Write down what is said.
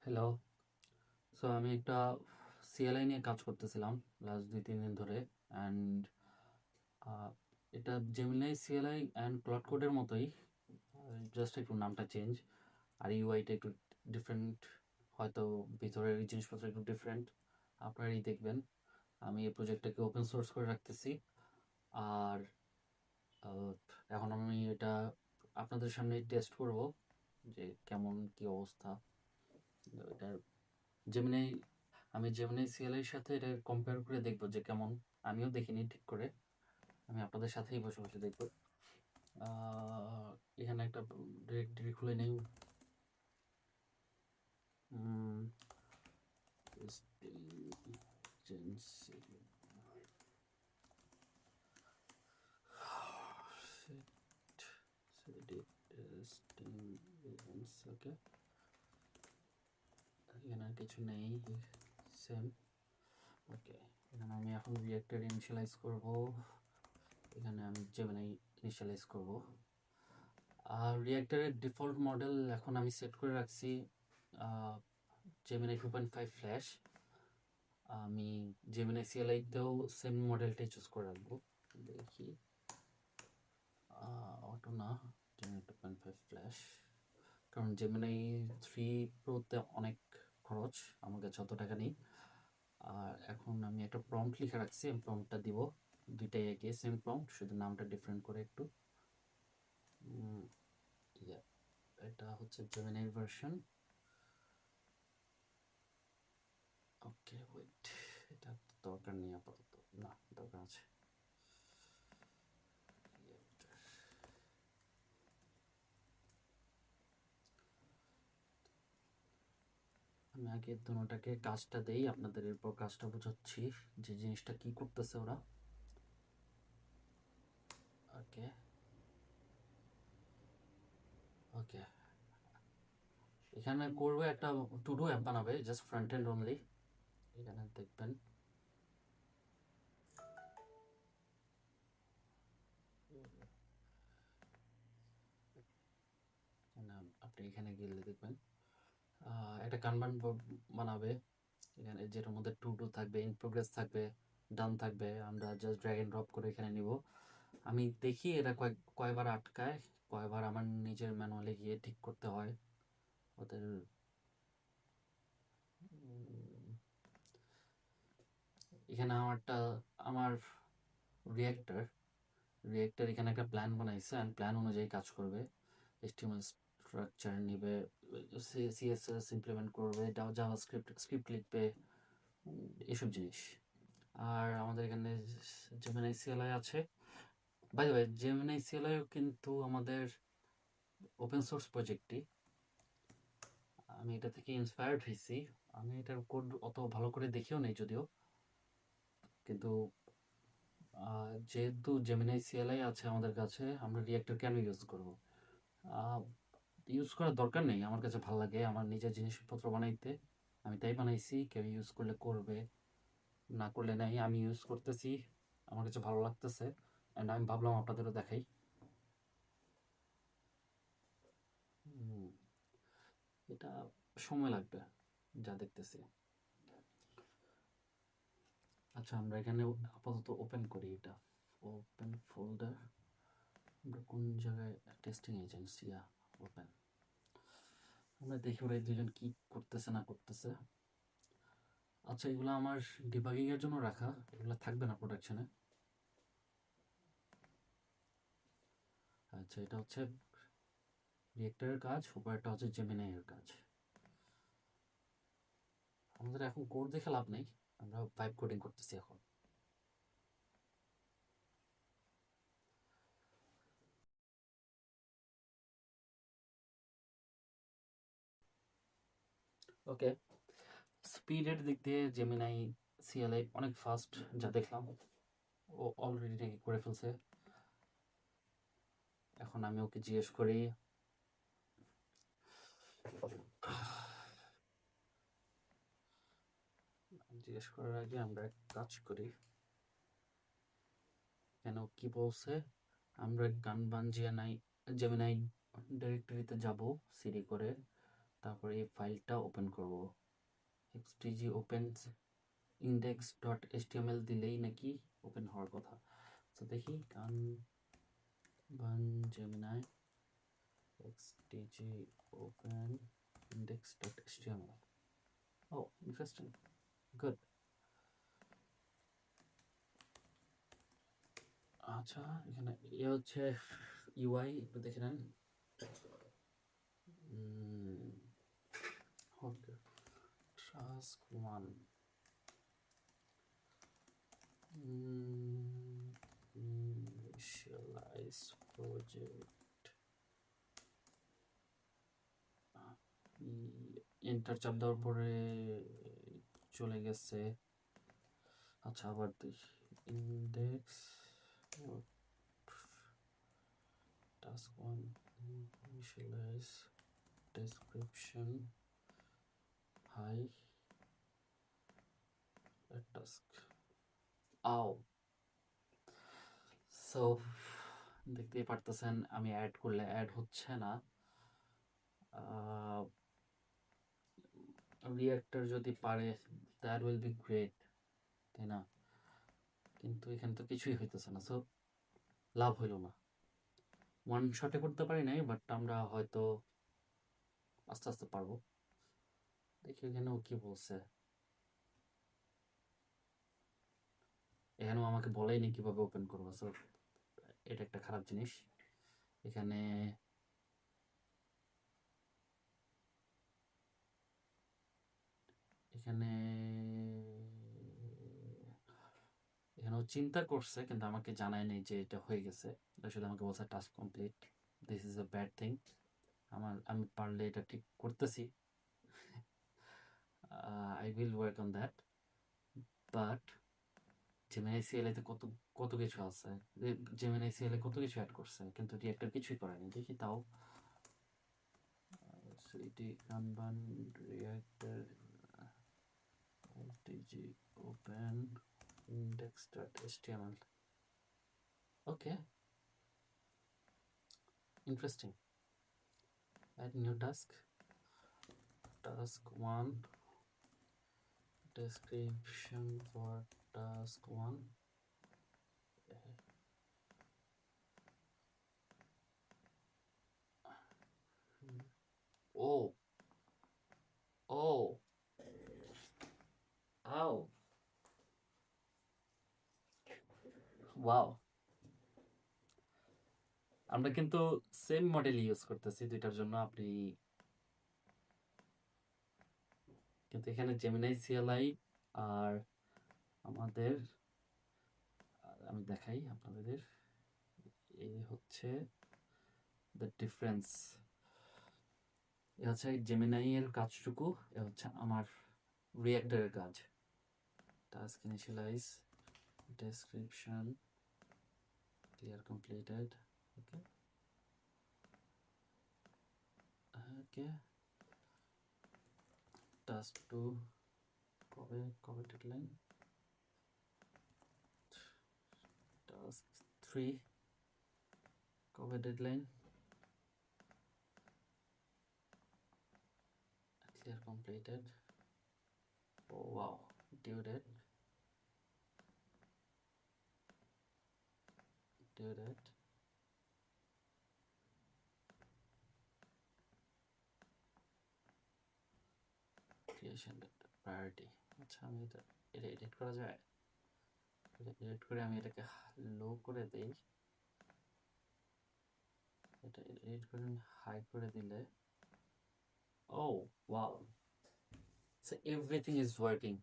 Hello. So আমি একটা CLI নিয়ে কাজ করতেছিলাম লাস্ট ২-৩ দিন ধরে। অ্যান্ড এটা জেমিনাই সিএলআই অ্যান্ড ক্লড কোডের মতোই, জাস্ট একটু নামটা চেঞ্জ আর ইউআইটা একটু ডিফারেন্ট, হয়তো ভিতরের এই জিনিসপত্র একটু ডিফারেন্ট, আপনারাই দেখবেন। আমি এই প্রজেক্টটাকে ওপেন সোর্স করে রাখতেছি। আর আহ, এখন আমি এটা আপনাদের সামনে টেস্ট করব যে কেমন কি অবস্থা এটার। জেমিনাই আমি জেমিনাই সিএলআই এর সাথে এটা কম্পেয়ার করে দেখব যে কেমন। আমিও দেখিনি ঠিক করে, আমি আপনাদের সাথেই বসে বসে দেখব। আহ, এখানে একটা ডিরেক্টরি খুলে নেই। ওকে, এখানে আর কিছু নেই, সেম। ওকে, এখানে আমি এখন রিয়েক্টর ইনিশিয়ালাইজ করব, এখানে আমি জেমিনাই ইনিশিয়ালাইজ করব। আর রিয়েক্টরের ডিফল্ট মডেল এখন আমি সেট করে রাখছি জেমিনাই 2.5 ফ্ল্যাশ। আমি জেমিনাই সিএলআইতেও সেম মডেলটাই চুজ করে রাখবো। দেখি, অটো না, জেমিনাই 2.5 ফ্ল্যাশ, কারণ জেমিনাই 3 প্রোতে অনেক খরচ, আমার কাছে অত টাকা নেই। আর এখন আমি একটা প্রম্পট লিখে রাখছি, আমি প্রম্পটটা দিব। দুইটাই একই, সেম প্রম্পট, শুধু নামটা ডিফারেন্ট করে একটু। Yeah, এটা হচ্ছে জেমিনাইর ভার্সন। ওকে, ওয়েট, এটা দরকার নেই আপাতত, না দরকার আছে। আমি আগে দুটাকে কাজটা দেই, আপনাদের এরপর কাজটা বোঝাচ্ছি যে জিনিসটা কি করতেছে ওরা। ওকে, ওকে, এখানে করবে একটা টু ডু অ্যাপ বানাবে, জাস্ট ফ্রন্ট এন্ড অনলি। এখানে দেখবেন আপনি এখানে গেলে দেখবেন একটা কানবান বানাবে, এখানে যেটার মধ্যে টু ডু থাকবে, ইন প্রোগ্রেস থাকবে, ডান থাকবে। আমরা জাস্ট ড্র্যাগ এন্ড ড্রপ করে এখানে নিব। আমি দেখি এটা কয়বার আটকায়, কয়বার আমার নিজের ম্যানুয়ালে গিয়ে ঠিক করতে হয় ওদের। এখানে আমার রিয়েক্টর রিয়েক্টর এখানে একটা প্ল্যান বানাইছে, অ্যান্ড প্ল্যান অনুযায়ী কাজ করবে। HTML স্ট্রাকচার নিবে, CSS ইমপ্লিমেন্ট করবে, স্ক্রিপ্ট লিখবে, এসব জিনিস। আর আমাদের এখানে জেমিনাই সিএলআই আছে। বাই দ্য ওয়ে, জেমিনাই সিএলআইও কিন্তু আমাদের ওপেন সোর্স প্রজেক্টই, আমি এটা থেকে ইন্সপায়ার্ড হয়েছি। আমি এটার কোড অত ভালো করে দেখিও নেই যদিও, কিন্তু যেহেতু জেমিনাই সিএলআই আছে আমাদের কাছে, আমরা রিয়েক্টর কেন ইউজ করব? ইউজ করার দরকার নেই, আমার কাছে ভালো লাগে আমার নিজের জিনিসপত্র বানাইতে, আমি তাই বানাইছি। কেউ ইউজ করলে করবে, না করলে নাই। আমি ইউজ করতেছি, আমার কাছে ভালো লাগতেছে, অ্যান্ড আমি ভাবলাম আপনাদেরও দেখাই। এটা সময় লাগবে যা দেখতেছি। আচ্ছা, আমরা এখানে আপাতত ওপেন করি এটা। ওপেন ফোল্ডার, আমরা কোন জায়গায় টেস্টিং এজেন্সি, ওপেন। আমরা দেখি ওরা এই দুজন কি করতেছে না করতেছে। আচ্ছা, এগুলো আমার ডিবাগিং এর জন্য রাখা, এগুলো থাকবে না প্রোডাকশনে। আচ্ছা, এটা হচ্ছে রিয়েক্টরের কাজ, উপরেরটা হচ্ছে জেমিনাই এর কাজ। আমাদের এখন কোড দেখে লাভ নেই, আমরা ভাইব কোডিং করতেছি এখন। ওকে, স্পিডের দিক দিয়ে জেমিনাই সিএলআই অনেক ফাস্ট, যা দেখলাম। ও অলরেডি নাকি করে ফেলছে। এখন আমি ওকে জিজ্ঞেস করি, জিজ্ঞেস করার আগে আমরা এক কাজ করি, কেন কি বলছে। আমরা গান বান জেমিনাই ডিরেক্টরিতে যাব সিডি করে, তারপরে এই ফাইলটা ওপেন করব। xdg opens index.html দিলেই নাকি ওপেন হওয়ার কথা। তো দেখি Kanban Gemini xdg open index.html. Oh, interesting. Good. আচ্ছা, এখানে এ হচ্ছে ইউআই, একটু দেখে নেন। ওকে, টাস্ক 1 initialize project, এন্টার চাপ দেওয়ার পরে চলে গেছে। আচ্ছা, আবার দেখি index task 1 initialize description hi at task. আও, সো দেখতেই পারতেছেন আমি অ্যাড করলে অ্যাড হচ্ছে না। রিঅ্যাক্টর যদি পারে দ্যাট উইল বি গ্রেট, তাই না? কিন্তু এখানে তো কিছুই হইতেছে না, সো লাভ হইল না। ওয়ান শটে করতে পারি নাই, বাট আমরা হয়তো আস্তে আস্তে পারবো। দেখি এখানে ও কি বলছে। এখানেও আমাকে বলেইনি কিভাবে ওপেন করবো, সো এটা একটা খারাপ জিনিস। এখানে এখানে এখানেও চিন্তা করছে, কিন্তু আমাকে জানায় নেই যে এটা হয়ে গেছে। এটা শুধু আমাকে বলছে task complete, this is a bad thing. আমি পারলে এটা ঠিক করতেছি, I will work on that. But Gemini সিএলএতে কত কত কিছু আছে, জেমিনাই সিএলএ কত কিছু অ্যাড করছে, কিন্তু রিঅ্যাক্টর কিছুই করেনি। দেখি তাও city কানবান reactor xdg open index.html. Okay, interesting. Add new task. Task 1 description for task 1. Oh, oh, ow, wow. আমরা কিন্তু সেম মডেল ইউজ করতেছি দুইটার জন্য। আপনি কিন্তু এখানে জেমিনাই সিএলআই আর আমাদের, আমি দেখাই আপনাদের, এই হচ্ছে দ্য ডিফারেন্স। এ হচ্ছে জেমিনাই এর কাজটুকু, এ হচ্ছে আমার রিঅ্যাক্টরের কাজ। Task initialize description clear completed. Okay okay, task 2 কবে কবে ডেডলাইন, টাস্ক 3 কবে deadline, clear completed. Oh wow, due date, due date, creation date, priority. আচ্ছা, আমি এটা এডিট করা যায়? এটা এডিট করে আমি এটাকে লো করে দেই, এটা এডিট করে হাই করে দিলে, oh wow, so everything is working.